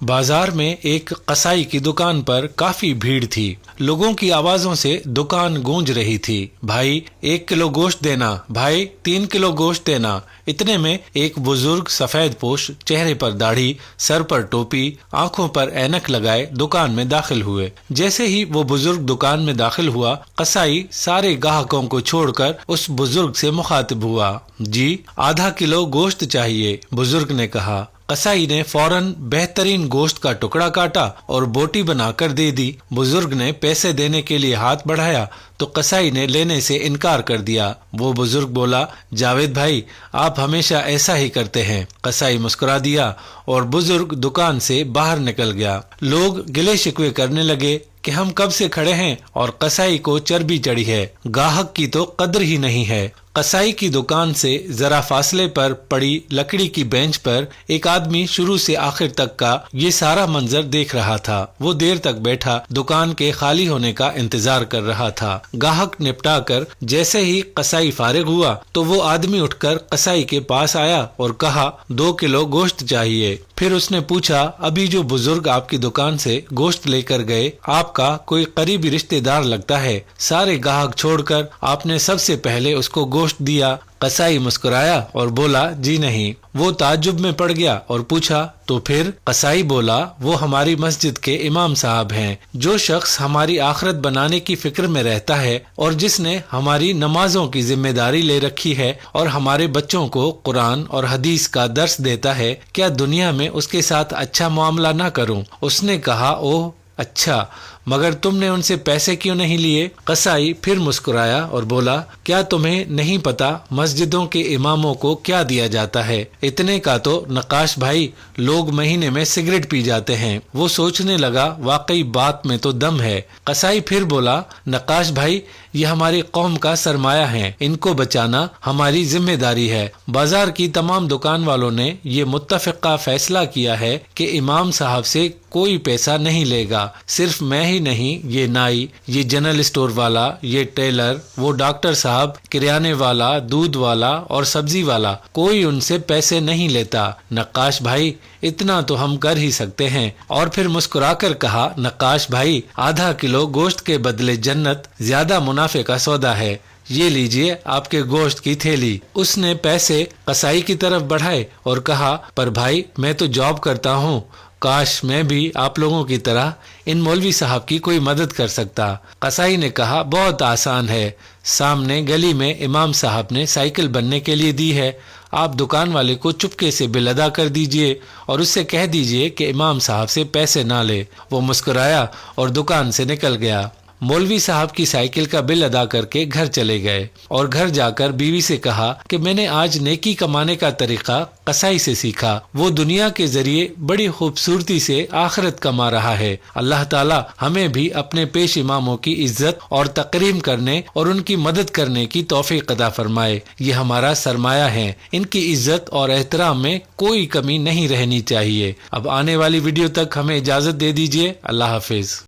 بازار میں ایک قصائی کی دکان پر کافی بھیڑ تھی۔ لوگوں کی آوازوں سے دکان گونج رہی تھی۔ بھائی 1 کلو گوشت دینا، بھائی 3 کلو گوشت دینا۔ اتنے میں ایک بزرگ سفید پوش، چہرے پر داڑھی، سر پر ٹوپی، آنکھوں پر اینک لگائے دکان میں داخل ہوئے۔ جیسے ہی وہ بزرگ دکان میں داخل ہوا، قصائی سارے گاہکوں کو چھوڑ کر اس بزرگ سے مخاطب ہوا۔ جی ½ کلو گوشت چاہیے، بزرگ نے کہا۔ قصائی نے فوراً بہترین گوشت کا ٹکڑا کاٹا اور بوٹی بنا کر دے دی۔ بزرگ نے پیسے دینے کے لیے ہاتھ بڑھایا تو قصائی نے لینے سے انکار کر دیا۔ وہ بزرگ بولا، جاوید بھائی، آپ ہمیشہ ایسا ہی کرتے ہیں۔ قصائی مسکرا دیا اور بزرگ دکان سے باہر نکل گیا۔ لوگ گلے شکوے کرنے لگے کہ ہم کب سے کھڑے ہیں اور قصائی کو چربی چڑھی ہے، گاہک کی تو قدر ہی نہیں ہے۔ قصائی کی دکان سے ذرا فاصلے پر پڑی لکڑی کی بینچ پر ایک آدمی شروع سے آخر تک کا یہ سارا منظر دیکھ رہا تھا۔ وہ دیر تک بیٹھا دکان کے خالی ہونے کا انتظار کر رہا تھا۔ گاہک نپٹا کر جیسے ہی قصائی فارغ ہوا تو وہ آدمی اٹھ کر قصائی کے پاس آیا اور کہا، 2 کلو گوشت چاہیے۔ پھر اس نے پوچھا، ابھی جو بزرگ آپ کی دکان سے گوشت لے کر گئے آپ کا کوئی قریبی رشتہ دار لگتا ہے؟ سارے گاہک چھوڑ کر آپ نے سب سے پہلے اس کو گوشت دیا۔ قصائی مسکرایا اور بولا، جی نہیں۔ وہ تعجب میں پڑ گیا اور پوچھا، تو پھر؟ قصائی بولا، وہ ہماری مسجد کے امام صاحب ہیں۔ جو شخص ہماری آخرت بنانے کی فکر میں رہتا ہے اور جس نے ہماری نمازوں کی ذمہ داری لے رکھی ہے اور ہمارے بچوں کو قرآن اور حدیث کا درس دیتا ہے، کیا دنیا میں اس کے ساتھ اچھا معاملہ نہ کروں؟ اس نے کہا، اوہ اچھا، مگر تم نے ان سے پیسے کیوں نہیں لیے؟ قصائی پھر مسکرایا اور بولا، کیا تمہیں نہیں پتا مسجدوں کے اماموں کو کیا دیا جاتا ہے؟ اتنے کا تو نقاش بھائی لوگ مہینے میں سگریٹ پی جاتے ہیں۔ وہ سوچنے لگا، واقعی بات میں تو دم ہے۔ قصائی پھر بولا، نقاش بھائی یہ ہماری قوم کا سرمایہ ہے، ان کو بچانا ہماری ذمہ داری ہے۔ بازار کی تمام دکان والوں نے یہ متفقہ فیصلہ کیا ہے کہ امام صاحب سے کوئی پیسہ نہیں لے گا۔ صرف میں ہی نہیں، یہ نائی، یہ جنرل اسٹور والا، یہ ٹیلر، وہ ڈاکٹر صاحب، کریانے والا، دودھ والا اور سبزی والا، کوئی ان سے پیسے نہیں لیتا۔ نقاش بھائی اتنا تو ہم کر ہی سکتے ہیں۔ اور پھر مسکرا کر کہا، نقاش بھائی ½ کلو گوشت کے بدلے جنت زیادہ منافع کا سودا ہے، یہ لیجئے آپ کے گوشت کی تھیلی۔ اس نے پیسے قصائی کی طرف بڑھائے اور کہا، پر بھائی میں تو جاب کرتا ہوں، کاش میں بھی آپ لوگوں کی طرح ان مولوی صاحب کی کوئی مدد کر سکتا۔ قصائی نے کہا، بہت آسان ہے، سامنے گلی میں امام صاحب نے سائیکل بننے کے لیے دی ہے، آپ دکان والے کو چپکے سے بل ادا کر دیجئے اور اس سے کہہ دیجئے کہ امام صاحب سے پیسے نہ لے۔ وہ مسکرایا اور دکان سے نکل گیا۔ مولوی صاحب کی سائیکل کا بل ادا کر کے گھر چلے گئے اور گھر جا کر بیوی سے کہا کہ میں نے آج نیکی کمانے کا طریقہ قصائی سے سیکھا، وہ دنیا کے ذریعے بڑی خوبصورتی سے آخرت کما رہا ہے۔ اللہ تعالی ہمیں بھی اپنے پیش اماموں کی عزت اور تکریم کرنے اور ان کی مدد کرنے کی توفیق عطا فرمائے۔ یہ ہمارا سرمایہ ہے، ان کی عزت اور احترام میں کوئی کمی نہیں رہنی چاہیے۔ اب آنے والی ویڈیو تک ہمیں اجازت دے دیجیے۔ اللہ حافظ۔